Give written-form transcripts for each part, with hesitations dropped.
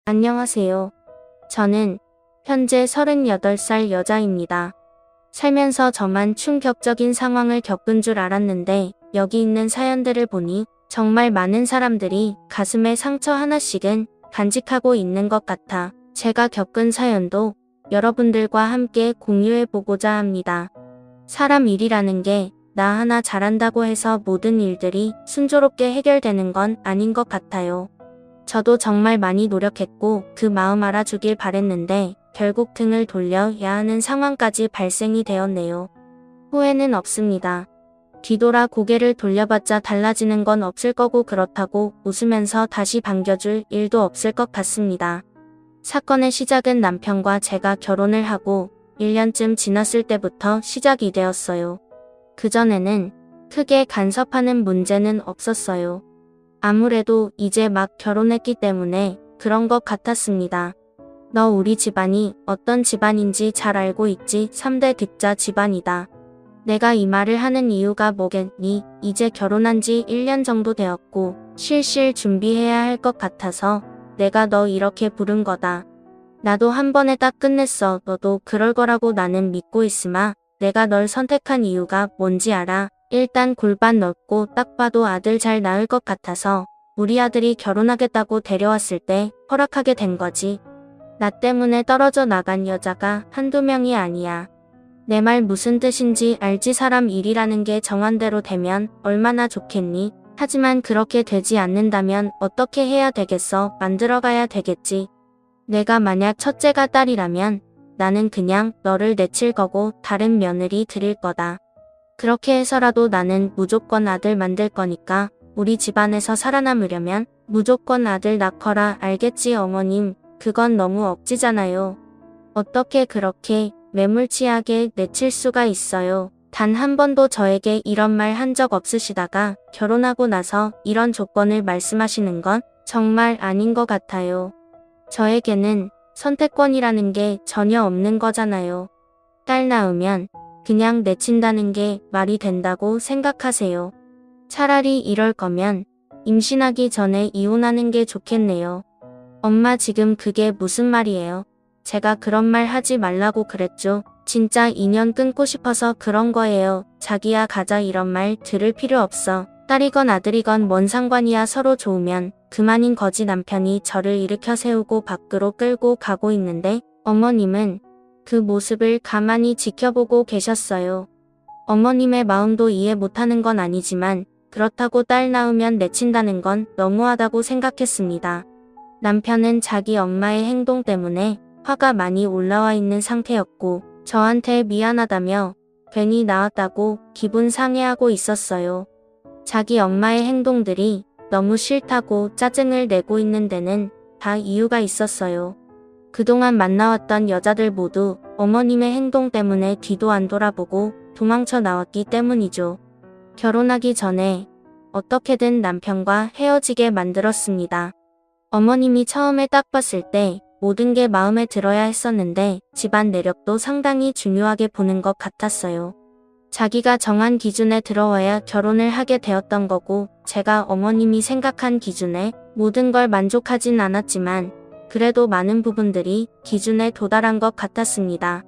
안녕하세요. 저는 현재 38살 여자입니다. 살면서 저만 충격적인 상황을 겪은 줄 알았는데 여기 있는 사연들을 보니 정말 많은 사람들이 가슴에 상처 하나씩은 간직하고 있는 것 같아 제가 겪은 사연도 여러분들과 함께 공유해보고자 합니다. 사람 일이라는 게 나 하나 잘한다고 해서 모든 일들이 순조롭게 해결되는 건 아닌 것 같아요. 저도 정말 많이 노력했고 그 마음 알아주길 바랬는데 결국 등을 돌려야 하는 상황까지 발생이 되었네요. 후회는 없습니다. 뒤돌아 고개를 돌려봤자 달라지는 건 없을 거고 그렇다고 웃으면서 다시 반겨줄 일도 없을 것 같습니다. 사건의 시작은 남편과 제가 결혼을 하고 1년쯤 지났을 때부터 시작이 되었어요. 그전에는 크게 간섭하는 문제는 없었어요. 아무래도 이제 막 결혼했기 때문에 그런 것 같았습니다. 너 우리 집안이 어떤 집안인지 잘 알고 있지? 3대 득자 집안이다. 내가 이 말을 하는 이유가 뭐겠니? 이제 결혼한 지 1년 정도 되었고 실실 준비해야 할 것 같아서 내가 너 이렇게 부른 거다. 나도 한 번에 딱 끝냈어. 너도 그럴 거라고 나는 믿고 있으마. 내가 널 선택한 이유가 뭔지 알아? 일단 골반 넓고 딱 봐도 아들 잘 낳을 것 같아서 우리 아들이 결혼하겠다고 데려왔을 때 허락하게 된 거지. 나 때문에 떨어져 나간 여자가 한두 명이 아니야. 내 말 무슨 뜻인지 알지? 사람 일이라는 게 정한 대로 되면 얼마나 좋겠니? 하지만 그렇게 되지 않는다면 어떻게 해야 되겠어? 만들어가야 되겠지. 내가 만약 첫째가 딸이라면 나는 그냥 너를 내칠 거고 다른 며느리 드릴 거다. 그렇게 해서라도 나는 무조건 아들 만들 거니까 우리 집안에서 살아남으려면 무조건 아들 낳거라. 알겠지 어머님? 그건 너무 억지잖아요. 어떻게 그렇게 매몰치하게 내칠 수가 있어요. 단 한 번도 저에게 이런 말 한 적 없으시다가 결혼하고 나서 이런 조건을 말씀하시는 건 정말 아닌 것 같아요. 저에게는 선택권이라는 게 전혀 없는 거잖아요. 딸 낳으면 그냥 내친다는 게 말이 된다고 생각하세요. 차라리 이럴 거면 임신하기 전에 이혼하는 게 좋겠네요. 엄마 지금 그게 무슨 말이에요? 제가 그런 말 하지 말라고 그랬죠. 진짜 인연 끊고 싶어서 그런 거예요. 자기야 가자 이런 말 들을 필요 없어. 딸이건 아들이건 뭔 상관이야. 서로 좋으면 그만인 거지. 남편이 저를 일으켜 세우고 밖으로 끌고 가고 있는데 어머님은 그 모습을 가만히 지켜보고 계셨어요. 어머님의 마음도 이해 못하는 건 아니지만 그렇다고 딸 낳으면 내친다는 건 너무하다고 생각했습니다. 남편은 자기 엄마의 행동 때문에 화가 많이 올라와 있는 상태였고 저한테 미안하다며 괜히 낳았다고 기분 상해하고 있었어요. 자기 엄마의 행동들이 너무 싫다고 짜증을 내고 있는 데는 다 이유가 있었어요. 그동안 만나왔던 여자들 모두 어머님의 행동 때문에 뒤도 안 돌아보고 도망쳐 나왔기 때문이죠. 결혼하기 전에 어떻게든 남편과 헤어지게 만들었습니다. 어머님이 처음에 딱 봤을 때 모든 게 마음에 들어야 했었는데 집안 내력도 상당히 중요하게 보는 것 같았어요. 자기가 정한 기준에 들어와야 결혼을 하게 되었던 거고 제가 어머님이 생각한 기준에 모든 걸 만족하진 않았지만 그래도 많은 부분들이 기준에 도달한 것 같았습니다.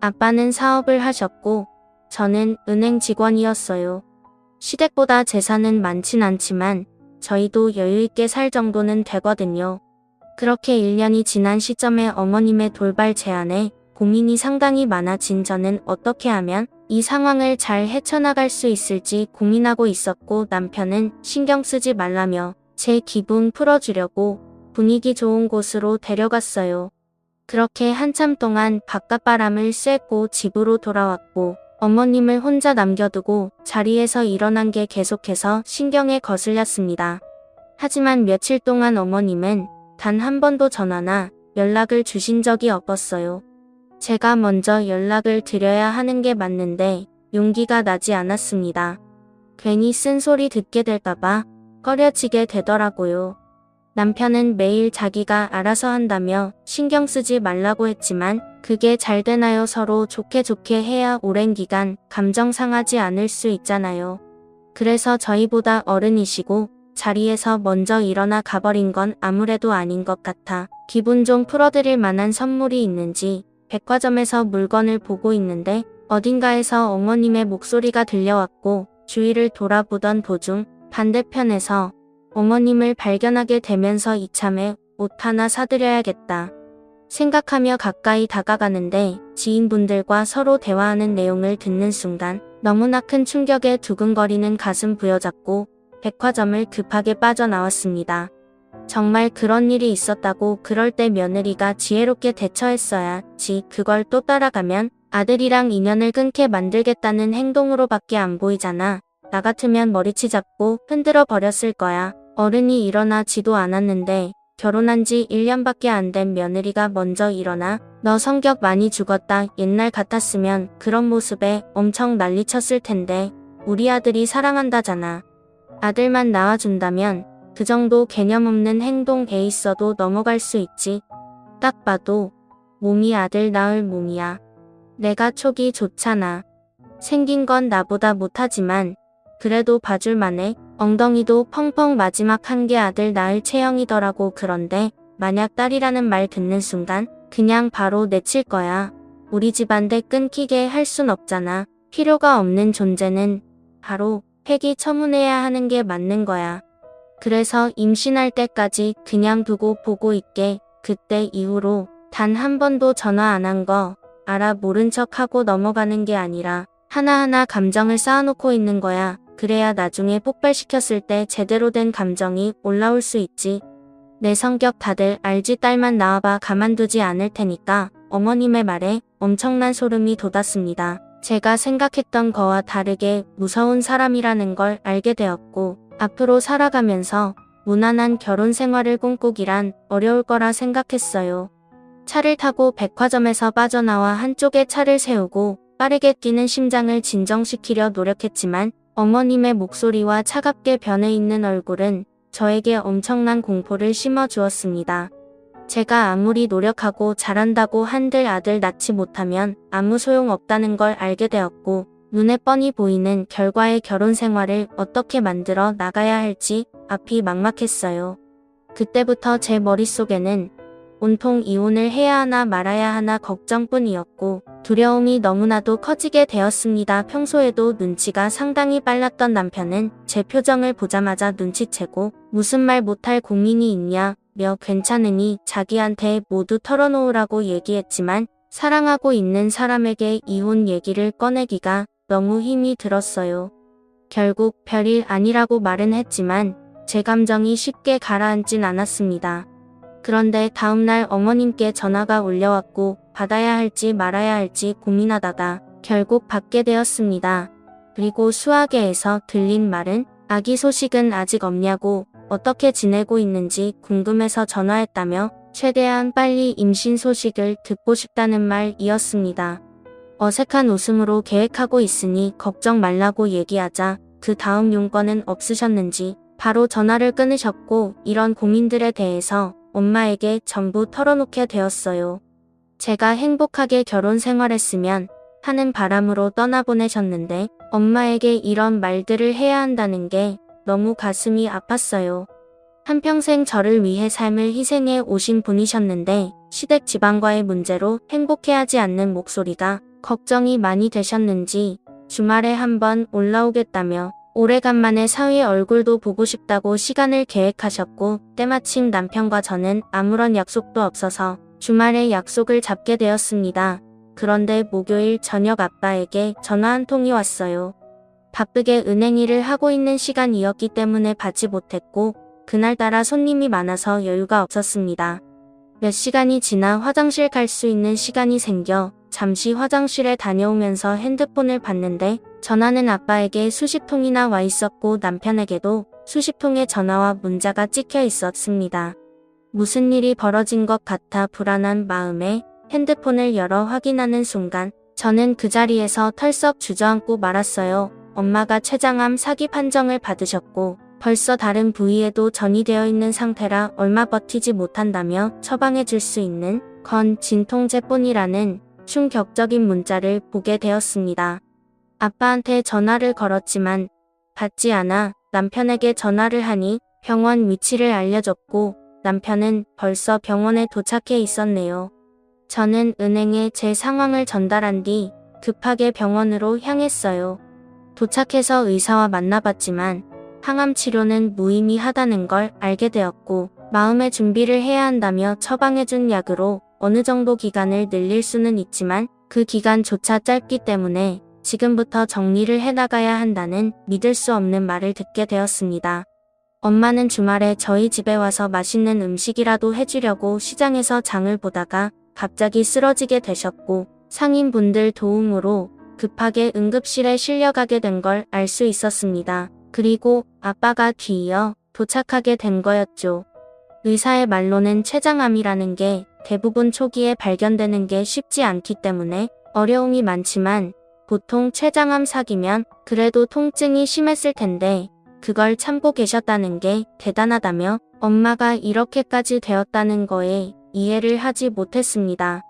아빠는 사업을 하셨고 저는 은행 직원이었어요. 시댁보다 재산은 많진 않지만 저희도 여유있게 살 정도는 되거든요. 그렇게 1년이 지난 시점에 어머님의 돌발 제안에 고민이 상당히 많아진 저는 어떻게 하면 이 상황을 잘 헤쳐나갈 수 있을지 고민하고 있었고 남편은 신경 쓰지 말라며 제 기분 풀어주려고 분위기 좋은 곳으로 데려갔어요. 그렇게 한참 동안 바깥바람을 쐬고 집으로 돌아왔고 어머님을 혼자 남겨두고 자리에서 일어난 게 계속해서 신경에 거슬렸습니다. 하지만 며칠 동안 어머님은 단 한 번도 전화나 연락을 주신 적이 없었어요. 제가 먼저 연락을 드려야 하는 게 맞는데 용기가 나지 않았습니다. 괜히 쓴소리 듣게 될까봐 꺼려지게 되더라고요. 남편은 매일 자기가 알아서 한다며 신경 쓰지 말라고 했지만 그게 잘 되나요? 서로 좋게 해야 오랜 기간 감정 상하지 않을 수 있잖아요. 그래서 저희보다 어른이시고 자리에서 먼저 일어나 가버린 건 아무래도 아닌 것 같아 기분 좀 풀어드릴 만한 선물이 있는지 백화점에서 물건을 보고 있는데 어딘가에서 어머님의 목소리가 들려왔고 주위를 돌아보던 도중 반대편에서 어머님을 발견하게 되면서 이참에 옷 하나 사드려야겠다 생각하며 가까이 다가가는데 지인분들과 서로 대화하는 내용을 듣는 순간 너무나 큰 충격에 두근거리는 가슴 부여잡고 백화점을 급하게 빠져나왔습니다. 정말 그런 일이 있었다고 그럴 때 며느리가 지혜롭게 대처했어야지 그걸 또 따라가면 아들이랑 인연을 끊게 만들겠다는 행동으로밖에 안 보이잖아. 나 같으면 머리치 잡고 흔들어 버렸을 거야. 어른이 일어나지도 않았는데 결혼한 지 1년밖에 안 된 며느리가 먼저 일어나 너 성격 많이 죽었다. 옛날 같았으면 그런 모습에 엄청 난리쳤을 텐데 우리 아들이 사랑한다잖아. 아들만 낳아준다면 그 정도 개념 없는 행동에 있어도 넘어갈 수 있지. 딱 봐도 몸이 아들 낳을 몸이야. 내가 촉이 좋잖아. 생긴 건 나보다 못하지만 그래도 봐줄만해. 엉덩이도 펑펑 마지막 한 게 아들 낳을 체형이더라고. 그런데 만약 딸이라는 말 듣는 순간 그냥 바로 내칠 거야. 우리 집안대 끊기게 할 순 없잖아. 필요가 없는 존재는 바로 폐기처분해야 하는 게 맞는 거야. 그래서 임신할 때까지 그냥 두고 보고 있게. 그때 이후로 단 한 번도 전화 안 한 거 알아. 모른 척하고 넘어가는 게 아니라 하나하나 감정을 쌓아놓고 있는 거야. 그래야 나중에 폭발시켰을 때 제대로 된 감정이 올라올 수 있지. 내 성격 다들 알지. 딸만 낳아봐 가만두지 않을 테니까. 어머님의 말에 엄청난 소름이 돋았습니다. 제가 생각했던 거와 다르게 무서운 사람이라는 걸 알게 되었고 앞으로 살아가면서 무난한 결혼 생활을 꿈꾸기란 어려울 거라 생각했어요. 차를 타고 백화점에서 빠져나와 한쪽에 차를 세우고 빠르게 뛰는 심장을 진정시키려 노력했지만 어머님의 목소리와 차갑게 변해있는 얼굴은 저에게 엄청난 공포를 심어주었습니다. 제가 아무리 노력하고 잘한다고 한들 아들 낳지 못하면 아무 소용없다는 걸 알게 되었고 눈에 뻔히 보이는 결과의 결혼 생활을 어떻게 만들어 나가야 할지 앞이 막막했어요. 그때부터 제 머릿속에는 온통 이혼을 해야 하나 말아야 하나 걱정뿐이었고 두려움이 너무나도 커지게 되었습니다. 평소에도 눈치가 상당히 빨랐던 남편은 제 표정을 보자마자 눈치채고 무슨 말 못할 고민이 있냐며 괜찮으니 자기한테 모두 털어놓으라고 얘기했지만 사랑하고 있는 사람에게 이혼 얘기를 꺼내기가 너무 힘이 들었어요. 결국 별일 아니라고 말은 했지만 제 감정이 쉽게 가라앉진 않았습니다. 그런데 다음날 어머님께 전화가 울려왔고 받아야 할지 말아야 할지 고민하다가 결국 받게 되었습니다. 그리고 수화계에서 들린 말은 아기 소식은 아직 없냐고 어떻게 지내고 있는지 궁금해서 전화했다며 최대한 빨리 임신 소식을 듣고 싶다는 말이었습니다. 어색한 웃음으로 계획하고 있으니 걱정 말라고 얘기하자 그 다음 용건은 없으셨는지 바로 전화를 끊으셨고 이런 고민들에 대해서 엄마에게 전부 털어놓게 되었어요. 제가 행복하게 결혼 생활했으면 하는 바람으로 떠나보내셨는데 엄마에게 이런 말들을 해야 한다는 게 너무 가슴이 아팠어요. 한평생 저를 위해 삶을 희생해 오신 분이셨는데 시댁 집안과의 문제로 행복해하지 않는 목소리가 걱정이 많이 되셨는지 주말에 한번 올라오겠다며 오래간만에 사위의 얼굴도 보고 싶다고 시간을 계획하셨고 때마침 남편과 저는 아무런 약속도 없어서 주말에 약속을 잡게 되었습니다. 그런데 목요일 저녁 아빠에게 전화 한 통이 왔어요. 바쁘게 은행 일을 하고 있는 시간이었기 때문에 받지 못했고 그날따라 손님이 많아서 여유가 없었습니다. 몇 시간이 지나 화장실 갈 수 있는 시간이 생겨 잠시 화장실에 다녀오면서 핸드폰을 봤는데 전화는 아빠에게 수십 통이나 와 있었고 남편에게도 수십 통의 전화와 문자가 찍혀 있었습니다. 무슨 일이 벌어진 것 같아 불안한 마음에 핸드폰을 열어 확인하는 순간 저는 그 자리에서 털썩 주저앉고 말았어요. 엄마가 췌장암 사기 판정을 받으셨고 벌써 다른 부위에도 전이 되어 있는 상태라 얼마 버티지 못한다며 처방해 줄 수 있는 건 진통제뿐이라는 충격적인 문자를 보게 되었습니다. 아빠한테 전화를 걸었지만 받지 않아 남편에게 전화를 하니 병원 위치를 알려줬고 남편은 벌써 병원에 도착해 있었네요. 저는 은행에 제 상황을 전달한 뒤 급하게 병원으로 향했어요. 도착해서 의사와 만나봤지만 항암 치료는 무의미하다는 걸 알게 되었고 마음의 준비를 해야 한다며 처방해준 약으로 어느 정도 기간을 늘릴 수는 있지만 그 기간조차 짧기 때문에 지금부터 정리를 해나가야 한다는 믿을 수 없는 말을 듣게 되었습니다. 엄마는 주말에 저희 집에 와서 맛있는 음식이라도 해주려고 시장에서 장을 보다가 갑자기 쓰러지게 되셨고 상인분들 도움으로 급하게 응급실에 실려가게 된 걸 알 수 있었습니다. 그리고 아빠가 뒤이어 도착하게 된 거였죠. 의사의 말로는 췌장암이라는 게 대부분 초기에 발견되는 게 쉽지 않기 때문에 어려움이 많지만 보통 췌장암 사기면 그래도 통증이 심했을 텐데 그걸 참고 계셨다는 게 대단하다며 엄마가 이렇게까지 되었다는 거에 이해를 하지 못했습니다.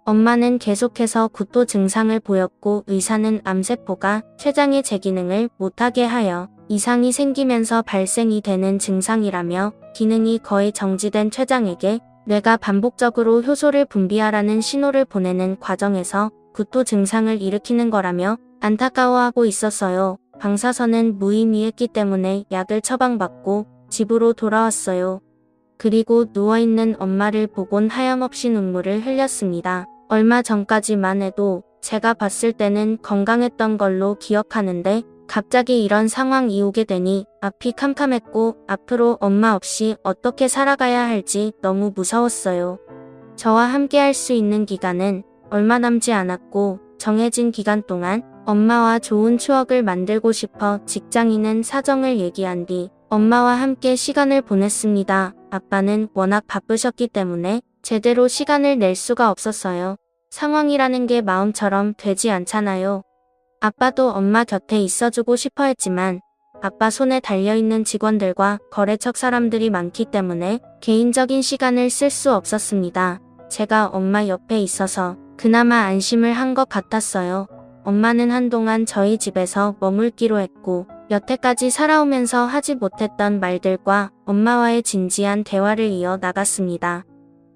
엄마는 계속해서 구토 증상을 보였고 의사는 암세포가 췌장의 제기능을 못하게 하여 이상이 생기면서 발생이 되는 증상이라며 기능이 거의 정지된 췌장에게 뇌가 반복적으로 효소를 분비하라는 신호를 보내는 과정에서 구토 증상을 일으키는 거라며 안타까워하고 있었어요. 방사선은 무의미했기 때문에 약을 처방받고 집으로 돌아왔어요. 그리고 누워있는 엄마를 보곤 하염없이 눈물을 흘렸습니다. 얼마 전까지만 해도 제가 봤을 때는 건강했던 걸로 기억하는데 갑자기 이런 상황이 오게 되니 앞이 캄캄했고 앞으로 엄마 없이 어떻게 살아가야 할지 너무 무서웠어요. 저와 함께 할 수 있는 기간은 얼마 남지 않았고 정해진 기간 동안 엄마와 좋은 추억을 만들고 싶어 직장인은 사정을 얘기한 뒤 엄마와 함께 시간을 보냈습니다. 아빠는 워낙 바쁘셨기 때문에 제대로 시간을 낼 수가 없었어요. 상황이라는 게 마음처럼 되지 않잖아요. 아빠도 엄마 곁에 있어주고 싶어 했지만 아빠 손에 달려있는 직원들과 거래처 사람들이 많기 때문에 개인적인 시간을 쓸 수 없었습니다. 제가 엄마 옆에 있어서 그나마 안심을 한 것 같았어요. 엄마는 한동안 저희 집에서 머물기로 했고 여태까지 살아오면서 하지 못했던 말들과 엄마와의 진지한 대화를 이어 나갔습니다.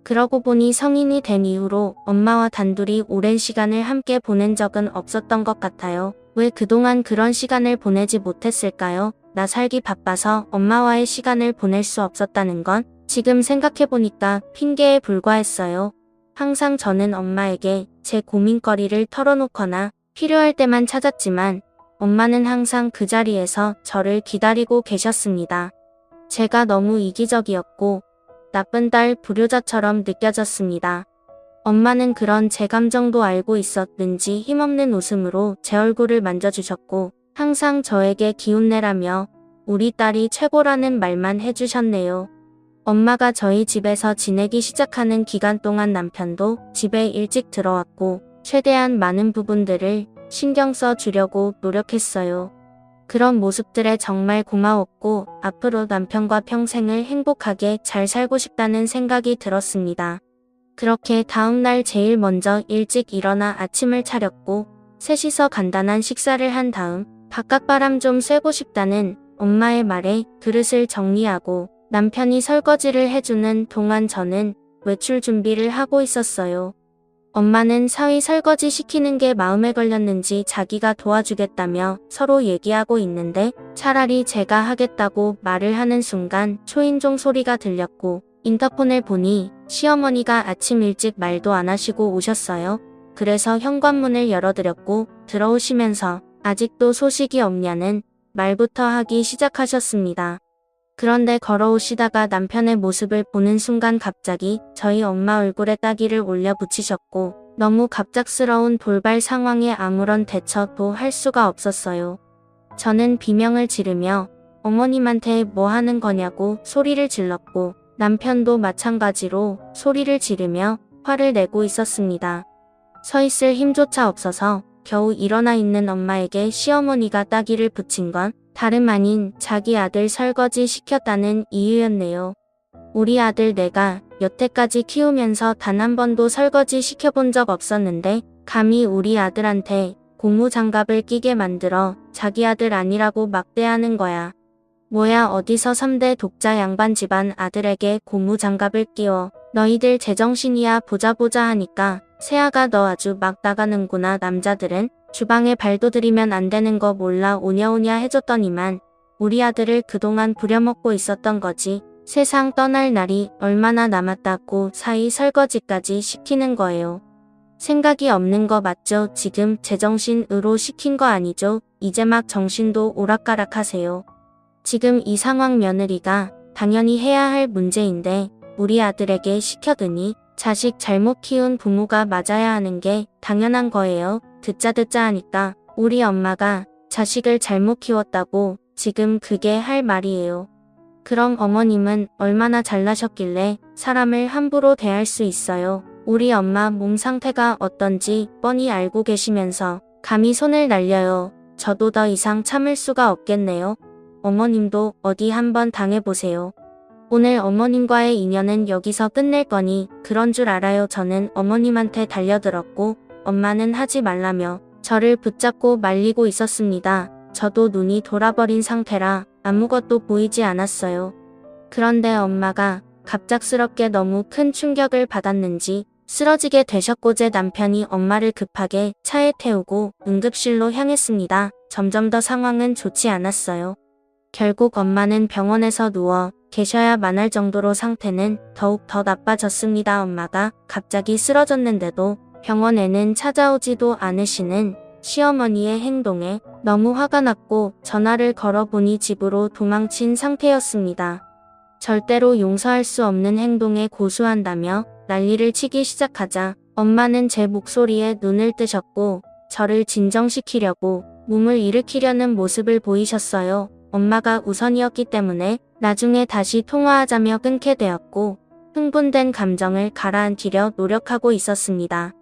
그러고 보니 성인이 된 이후로 엄마와 단둘이 오랜 시간을 함께 보낸 적은 없었던 것 같아요. 왜 그동안 그런 시간을 보내지 못했을까요? 나 살기 바빠서 엄마와의 시간을 보낼 수 없었다는 건 지금 생각해보니까 핑계에 불과했어요. 항상 저는 엄마에게 제 고민거리를 털어놓거나 필요할 때만 찾았지만 엄마는 항상 그 자리에서 저를 기다리고 계셨습니다. 제가 너무 이기적이었고 나쁜 딸 불효자처럼 느껴졌습니다. 엄마는 그런 제 감정도 알고 있었는지 힘없는 웃음으로 제 얼굴을 만져주셨고 항상 저에게 기운내라며 우리 딸이 최고라는 말만 해주셨네요. 엄마가 저희 집에서 지내기 시작하는 기간 동안 남편도 집에 일찍 들어왔고 최대한 많은 부분들을 신경 써 주려고 노력했어요. 그런 모습들에 정말 고마웠고 앞으로 남편과 평생을 행복하게 잘 살고 싶다는 생각이 들었습니다. 그렇게 다음날 제일 먼저 일찍 일어나 아침을 차렸고 셋이서 간단한 식사를 한 다음 바깥바람 좀 쐬고 싶다는 엄마의 말에 그릇을 정리하고 남편이 설거지를 해주는 동안 저는 외출 준비를 하고 있었어요. 엄마는 사위 설거지 시키는 게 마음에 걸렸는지 자기가 도와주겠다며 서로 얘기하고 있는데 차라리 제가 하겠다고 말을 하는 순간 초인종 소리가 들렸고 인터폰을 보니 시어머니가 아침 일찍 말도 안 하시고 오셨어요. 그래서 현관문을 열어드렸고 들어오시면서 아직도 소식이 없냐는 말부터 하기 시작하셨습니다. 그런데 걸어오시다가 남편의 모습을 보는 순간 갑자기 저희 엄마 얼굴에 따기를 올려 붙이셨고 너무 갑작스러운 돌발 상황에 아무런 대처도 할 수가 없었어요. 저는 비명을 지르며 어머님한테 뭐 하는 거냐고 소리를 질렀고 남편도 마찬가지로 소리를 지르며 화를 내고 있었습니다. 서 있을 힘조차 없어서 겨우 일어나 있는 엄마에게 시어머니가 따기를 붙인 건 다름 아닌 자기 아들 설거지 시켰다는 이유였네요. 우리 아들 내가 여태까지 키우면서 단 한 번도 설거지 시켜본 적 없었는데 감히 우리 아들한테 고무장갑을 끼게 만들어 자기 아들 아니라고 막대하는 거야. 뭐야 어디서 3대 독자 양반 집안 아들에게 고무장갑을 끼워. 너희들 제정신이야 보자 보자 하니까 세아가 너 아주 막 나가는구나. 남자들은 주방에 발도 들이면 안 되는 거 몰라 오냐오냐 해줬더니만 우리 아들을 그동안 부려먹고 있었던 거지. 세상 떠날 날이 얼마나 남았다고 사이 설거지까지 시키는 거예요. 생각이 없는 거 맞죠? 지금 제정신으로 시킨 거 아니죠? 이제 막 정신도 오락가락하세요. 지금 이 상황 며느리가 당연히 해야 할 문제인데 우리 아들에게 시켜드니 자식 잘못 키운 부모가 맞아야 하는 게 당연한 거예요. 듣자 하니까 우리 엄마가 자식을 잘못 키웠다고 지금 그게 할 말이에요. 그럼 어머님은 얼마나 잘나셨길래 사람을 함부로 대할 수 있어요. 우리 엄마 몸 상태가 어떤지 뻔히 알고 계시면서 감히 손을 날려요. 저도 더 이상 참을 수가 없겠네요. 어머님도 어디 한번 당해보세요. 오늘 어머님과의 인연은 여기서 끝낼 거니 그런 줄 알아요. 저는 어머님한테 달려들었고 엄마는 하지 말라며 저를 붙잡고 말리고 있었습니다. 저도 눈이 돌아버린 상태라 아무것도 보이지 않았어요. 그런데 엄마가 갑작스럽게 너무 큰 충격을 받았는지 쓰러지게 되셨고 제 남편이 엄마를 급하게 차에 태우고 응급실로 향했습니다. 점점 더 상황은 좋지 않았어요. 결국 엄마는 병원에서 누워 계셔야만 할 정도로 상태는 더욱 더 나빠졌습니다. 엄마가 갑자기 쓰러졌는데도 병원에는 찾아오지도 않으시는 시어머니의 행동에 너무 화가 났고 전화를 걸어보니 집으로 도망친 상태였습니다. 절대로 용서할 수 없는 행동에 고수한다며 난리를 치기 시작하자 엄마는 제 목소리에 눈을 뜨셨고 저를 진정시키려고 몸을 일으키려는 모습을 보이셨어요. 엄마가 우선이었기 때문에 나중에 다시 통화하자며 끊게 되었고 흥분된 감정을 가라앉히려 노력하고 있었습니다.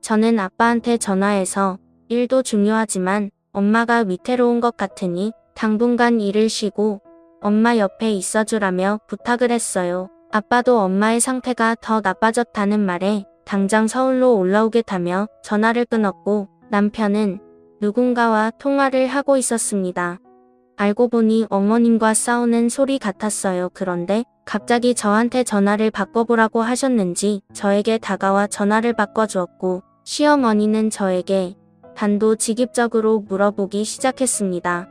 저는 아빠한테 전화해서 일도 중요하지만 엄마가 위태로운 것 같으니 당분간 일을 쉬고 엄마 옆에 있어주라며 부탁을 했어요. 아빠도 엄마의 상태가 더 나빠졌다는 말에 당장 서울로 올라오겠다며 전화를 끊었고 남편은 누군가와 통화를 하고 있었습니다. 알고 보니 어머님과 싸우는 소리 같았어요. 그런데 갑자기 저한테 전화를 바꿔보라고 하셨는지 저에게 다가와 전화를 바꿔주었고 시어머니는 저에게 단도직입적으로 물어보기 시작했습니다.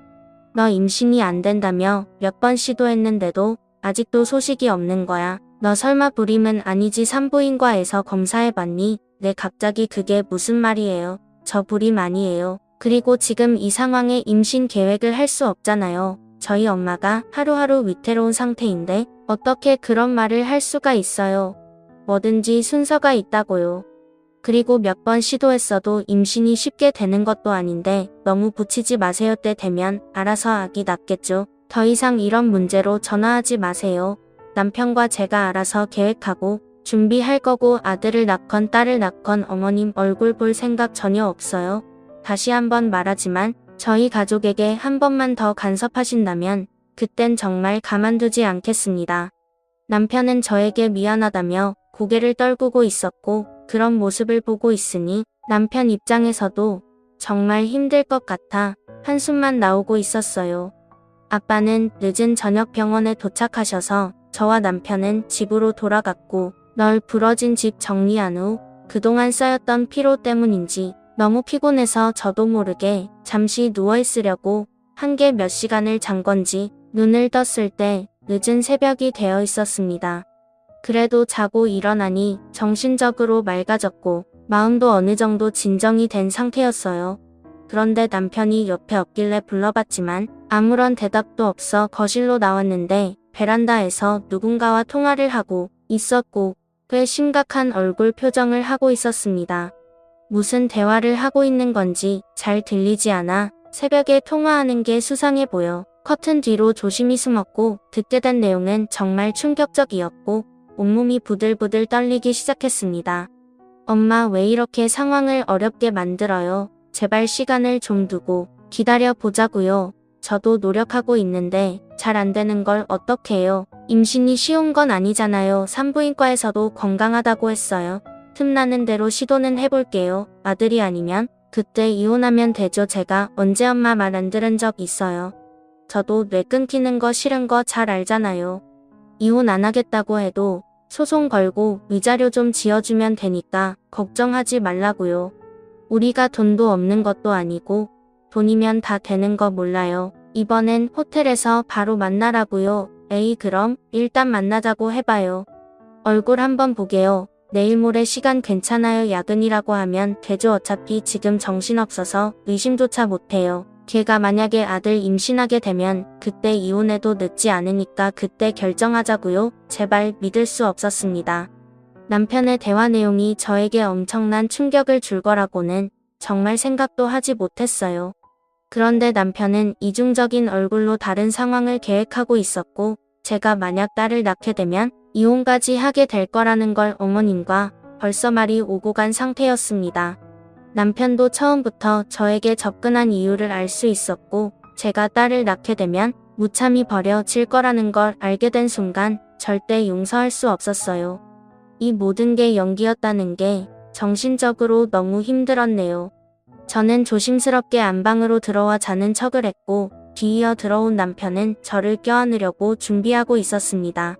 너 임신이 안 된다며 몇 번 시도했는데도 아직도 소식이 없는 거야. 너 설마 불임은 아니지? 산부인과에서 검사해봤니? 네 갑자기 그게 무슨 말이에요? 저 불임 아니에요. 그리고 지금 이 상황에 임신 계획을 할 수 없잖아요. 저희 엄마가 하루하루 위태로운 상태인데 어떻게 그런 말을 할 수가 있어요. 뭐든지 순서가 있다고요. 그리고 몇 번 시도했어도 임신이 쉽게 되는 것도 아닌데 너무 붙이지 마세요. 때 되면 알아서 아기 낳겠죠. 더 이상 이런 문제로 전화하지 마세요. 남편과 제가 알아서 계획하고 준비할 거고 아들을 낳건 딸을 낳건 어머님 얼굴 볼 생각 전혀 없어요. 다시 한번 말하지만 저희 가족에게 한 번만 더 간섭하신다면 그땐 정말 가만두지 않겠습니다. 남편은 저에게 미안하다며 고개를 떨구고 있었고 그런 모습을 보고 있으니 남편 입장에서도 정말 힘들 것 같아 한숨만 나오고 있었어요. 아빠는 늦은 저녁 병원에 도착하셔서 저와 남편은 집으로 돌아갔고 널 부러진 집 정리한 후 그동안 쌓였던 피로 때문인지 너무 피곤해서 저도 모르게 잠시 누워있으려고 한 게 몇 시간을 잔 건지 눈을 떴을 때 늦은 새벽이 되어 있었습니다. 그래도 자고 일어나니 정신적으로 맑아졌고 마음도 어느 정도 진정이 된 상태였어요. 그런데 남편이 옆에 없길래 불러봤지만 아무런 대답도 없어 거실로 나왔는데 베란다에서 누군가와 통화를 하고 있었고 꽤 심각한 얼굴 표정을 하고 있었습니다. 무슨 대화를 하고 있는 건지 잘 들리지 않아 새벽에 통화하는 게 수상해 보여 커튼 뒤로 조심히 숨었고 듣게 된 내용은 정말 충격적이었고 온몸이 부들부들 떨리기 시작했습니다. 엄마 왜 이렇게 상황을 어렵게 만들어요? 제발 시간을 좀 두고 기다려 보자고요. 저도 노력하고 있는데 잘 안 되는 걸 어떡해요. 임신이 쉬운 건 아니잖아요. 산부인과에서도 건강하다고 했어요. 틈나는 대로 시도는 해볼게요. 아들이 아니면 그때 이혼하면 되죠. 제가 언제 엄마 말 안 들은 적 있어요. 저도 뇌 끊기는 거 싫은 거 잘 알잖아요. 이혼 안 하겠다고 해도 소송 걸고 위자료 좀 지어주면 되니까 걱정하지 말라고요. 우리가 돈도 없는 것도 아니고 돈이면 다 되는 거 몰라요. 이번엔 호텔에서 바로 만나라고요. 에이 그럼 일단 만나자고 해봐요. 얼굴 한번 보게요. 내일 모레 시간 괜찮아요. 야근이라고 하면 되죠. 어차피 지금 정신없어서 의심조차 못해요. 걔가 만약에 아들 임신하게 되면 그때 이혼해도 늦지 않으니까 그때 결정하자고요. 제발 믿을 수 없었습니다. 남편의 대화 내용이 저에게 엄청난 충격을 줄 거라고는 정말 생각도 하지 못했어요. 그런데 남편은 이중적인 얼굴로 다른 상황을 계획하고 있었고 제가 만약 딸을 낳게 되면 이혼까지 하게 될 거라는 걸 어머님과 벌써 말이 오고 간 상태였습니다. 남편도 처음부터 저에게 접근한 이유를 알 수 있었고 제가 딸을 낳게 되면 무참히 버려질 거라는 걸 알게 된 순간 절대 용서할 수 없었어요. 이 모든 게 연기였다는 게 정신적으로 너무 힘들었네요. 저는 조심스럽게 안방으로 들어와 자는 척을 했고 뒤이어 들어온 남편은 저를 껴안으려고 준비하고 있었습니다.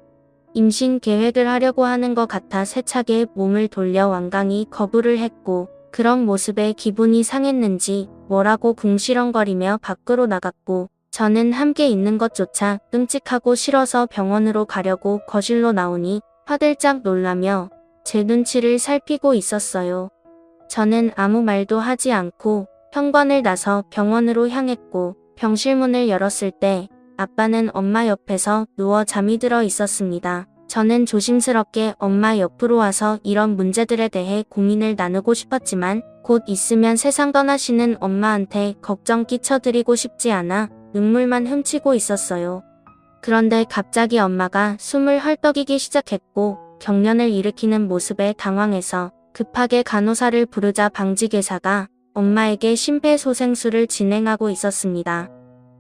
임신 계획을 하려고 하는 것 같아 세차게 몸을 돌려 완강히 거부를 했고 그런 모습에 기분이 상했는지 뭐라고 궁시렁거리며 밖으로 나갔고 저는 함께 있는 것조차 끔찍하고 싫어서 병원으로 가려고 거실로 나오니 화들짝 놀라며 제 눈치를 살피고 있었어요. 저는 아무 말도 하지 않고 현관을 나서 병원으로 향했고 병실 문을 열었을 때 아빠는 엄마 옆에서 누워 잠이 들어 있었습니다. 저는 조심스럽게 엄마 옆으로 와서 이런 문제들에 대해 고민을 나누고 싶었지만 곧 있으면 세상 떠나시는 엄마한테 걱정 끼쳐드리고 싶지 않아 눈물만 훔치고 있었어요. 그런데 갑자기 엄마가 숨을 헐떡이기 시작했고 경련을 일으키는 모습에 당황해서 급하게 간호사를 부르자 방직의사가 엄마에게 심폐소생술을 진행하고 있었습니다.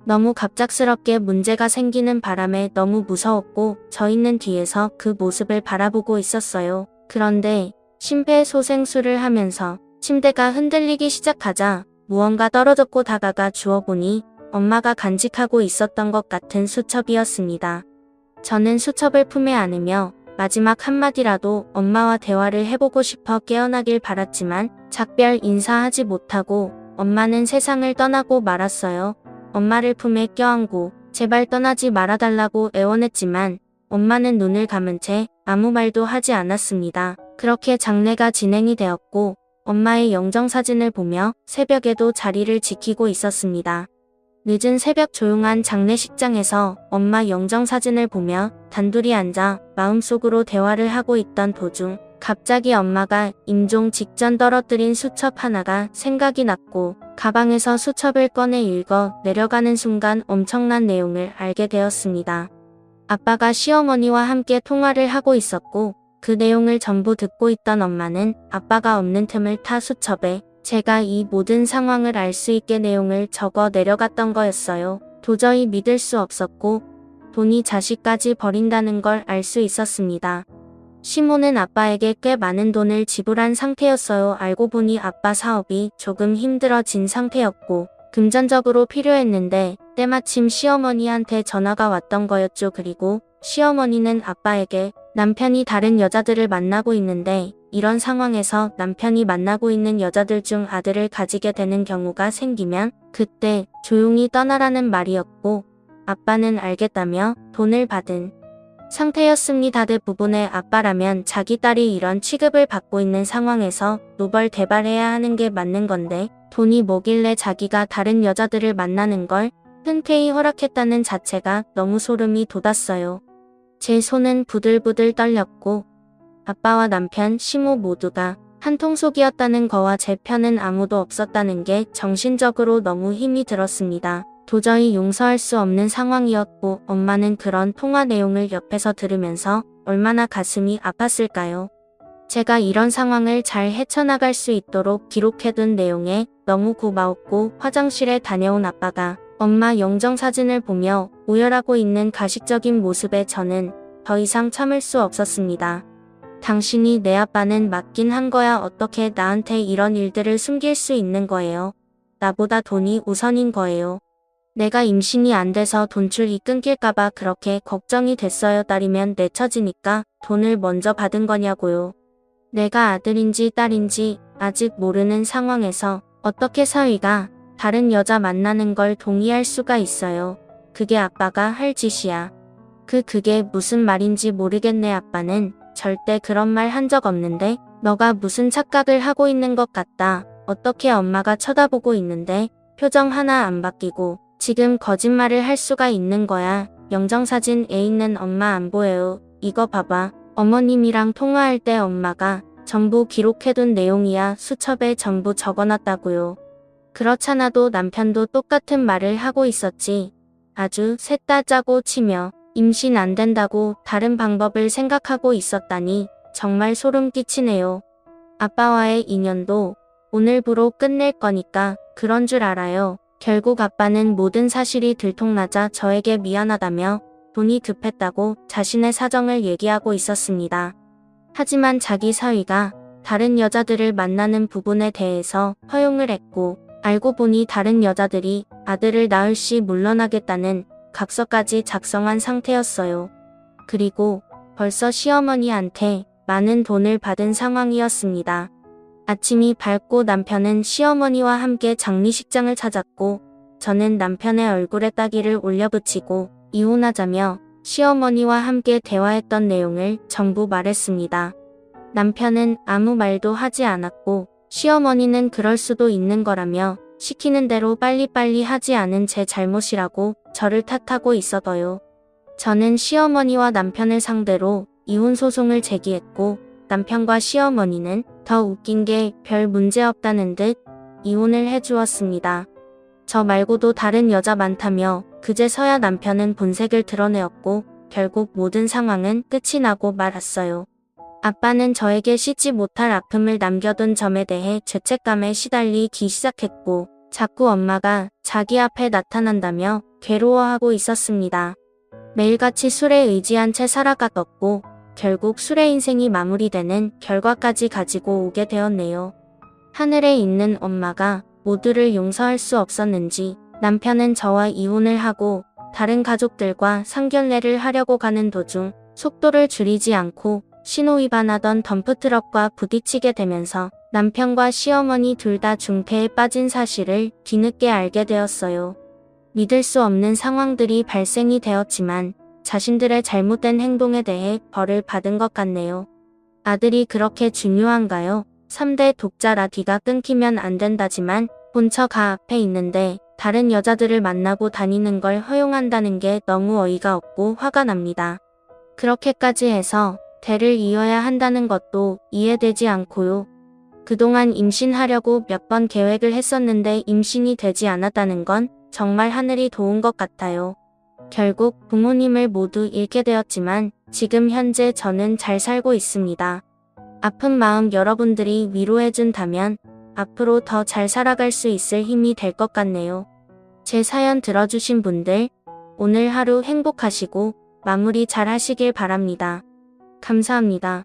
너무 갑작스럽게 문제가 생기는 바람에 너무 무서웠고 저희는 뒤에서 그 모습을 바라보고 있었어요. 그런데 심폐소생술을 하면서 침대가 흔들리기 시작하자 무언가 떨어졌고 다가가 주워보니 엄마가 간직하고 있었던 것 같은 수첩이었습니다. 저는 수첩을 품에 안으며 마지막 한마디라도 엄마와 대화를 해보고 싶어 깨어나길 바랐지만 작별 인사하지 못하고 엄마는 세상을 떠나고 말았어요. 엄마를 품에 껴안고 제발 떠나지 말아달라고 애원했지만 엄마는 눈을 감은 채 아무 말도 하지 않았습니다. 그렇게 장례가 진행이 되었고 엄마의 영정사진을 보며 새벽에도 자리를 지키고 있었습니다. 늦은 새벽 조용한 장례식장에서 엄마 영정사진을 보며 단둘이 앉아 마음속으로 대화를 하고 있던 도중 갑자기 엄마가 임종 직전 떨어뜨린 수첩 하나가 생각이 났고 가방에서 수첩을 꺼내 읽어 내려가는 순간 엄청난 내용을 알게 되었습니다. 아빠가 시어머니와 함께 통화를 하고 있었고 그 내용을 전부 듣고 있던 엄마는 아빠가 없는 틈을 타 수첩에 제가 이 모든 상황을 알 수 있게 내용을 적어 내려갔던 거였어요. 도저히 믿을 수 없었고 돈이 자식까지 버린다는 걸 알 수 있었습니다. 시모는 아빠에게 꽤 많은 돈을 지불한 상태였어요. 알고 보니 아빠 사업이 조금 힘들어진 상태였고 금전적으로 필요했는데 때마침 시어머니한테 전화가 왔던 거였죠. 그리고 시어머니는 아빠에게 남편이 다른 여자들을 만나고 있는데 이런 상황에서 남편이 만나고 있는 여자들 중 아들을 가지게 되는 경우가 생기면 그때 조용히 떠나라는 말이었고 아빠는 알겠다며 돈을 받은 상태였습니다. 대부분의 아빠라면 자기 딸이 이런 취급을 받고 있는 상황에서 노벌대발해야 하는 게 맞는 건데 돈이 뭐길래 자기가 다른 여자들을 만나는 걸 흔쾌히 허락했다는 자체가 너무 소름이 돋았어요. 제 손은 부들부들 떨렸고 아빠와 남편, 시모 모두가 한통속이었다는 거와 제 편은 아무도 없었다는 게 정신적으로 너무 힘이 들었습니다. 도저히 용서할 수 없는 상황이었고 엄마는 그런 통화 내용을 옆에서 들으면서 얼마나 가슴이 아팠을까요? 제가 이런 상황을 잘 헤쳐나갈 수 있도록 기록해둔 내용에 너무 고마웠고 화장실에 다녀온 아빠가 엄마 영정사진을 보며 오열하고 있는 가식적인 모습에 저는 더 이상 참을 수 없었습니다. 당신이 내 아빠는 맞긴 한 거야. 어떻게 나한테 이런 일들을 숨길 수 있는 거예요? 나보다 돈이 우선인 거예요. 내가 임신이 안 돼서 돈줄이 끊길까봐 그렇게 걱정이 됐어요. 딸이면 내 처지니까 돈을 먼저 받은 거냐고요. 내가 아들인지 딸인지 아직 모르는 상황에서 어떻게 사위가 다른 여자 만나는 걸 동의할 수가 있어요. 그게 아빠가 할 짓이야. 그게 무슨 말인지 모르겠네. 아빠는 절대 그런 말 한 적 없는데 너가 무슨 착각을 하고 있는 것 같다. 어떻게 엄마가 쳐다보고 있는데 표정 하나 안 바뀌고 지금 거짓말을 할 수가 있는 거야. 영정사진 애 있는 엄마 안 보여요. 이거 봐봐. 어머님이랑 통화할 때 엄마가 전부 기록해둔 내용이야. 수첩에 전부 적어놨다고요. 그렇잖아도 남편도 똑같은 말을 하고 있었지. 아주 셋 다 짜고 치며 임신 안 된다고 다른 방법을 생각하고 있었다니 정말 소름 끼치네요. 아빠와의 인연도 오늘부로 끝낼 거니까 그런 줄 알아요. 결국 아빠는 모든 사실이 들통나자 저에게 미안하다며 돈이 급했다고 자신의 사정을 얘기하고 있었습니다. 하지만 자기 사위가 다른 여자들을 만나는 부분에 대해서 허용을 했고 알고 보니 다른 여자들이 아들을 낳을 시 물러나겠다는 각서까지 작성한 상태였어요. 그리고 벌써 시어머니한테 많은 돈을 받은 상황이었습니다. 아침이 밝고 남편은 시어머니와 함께 장례식장을 찾았고 저는 남편의 얼굴에 따기를 올려붙이고 이혼하자며 시어머니와 함께 대화했던 내용을 전부 말했습니다. 남편은 아무 말도 하지 않았고 시어머니는 그럴 수도 있는 거라며 시키는 대로 빨리빨리 하지 않은 제 잘못이라고 저를 탓하고 있어서요. 저는 시어머니와 남편을 상대로 이혼 소송을 제기했고 남편과 시어머니는 더 웃긴 게 별 문제 없다는 듯 이혼을 해주었습니다. 저 말고도 다른 여자 많다며 그제서야 남편은 본색을 드러내었고 결국 모든 상황은 끝이 나고 말았어요. 아빠는 저에게 씻지 못할 아픔을 남겨둔 점에 대해 죄책감에 시달리기 시작했고 자꾸 엄마가 자기 앞에 나타난다며 괴로워하고 있었습니다. 매일같이 술에 의지한 채 살아갔었고 결국 술의 인생이 마무리되는 결과까지 가지고 오게 되었네요. 하늘에 있는 엄마가 모두를 용서할 수 없었는지 남편은 저와 이혼을 하고 다른 가족들과 상견례를 하려고 가는 도중 속도를 줄이지 않고 신호위반하던 덤프트럭과 부딪히게 되면서 남편과 시어머니 둘 다 중태에 빠진 사실을 뒤늦게 알게 되었어요. 믿을 수 없는 상황들이 발생이 되었지만 자신들의 잘못된 행동에 대해 벌을 받은 것 같네요. 아들이 그렇게 중요한가요? 3대 독자라 뒤가 끊기면 안 된다지만 본처가 앞에 있는데 다른 여자들을 만나고 다니는 걸 허용한다는 게 너무 어이가 없고 화가 납니다. 그렇게까지 해서 대를 이어야 한다는 것도 이해되지 않고요. 그동안 임신하려고 몇 번 계획을 했었는데 임신이 되지 않았다는 건 정말 하늘이 도운 것 같아요. 결국 부모님을 모두 잃게 되었지만 지금 현재 저는 잘 살고 있습니다. 아픈 마음 여러분들이 위로해준다면 앞으로 더 잘 살아갈 수 있을 힘이 될 것 같네요. 제 사연 들어주신 분들 오늘 하루 행복하시고 마무리 잘 하시길 바랍니다. 감사합니다.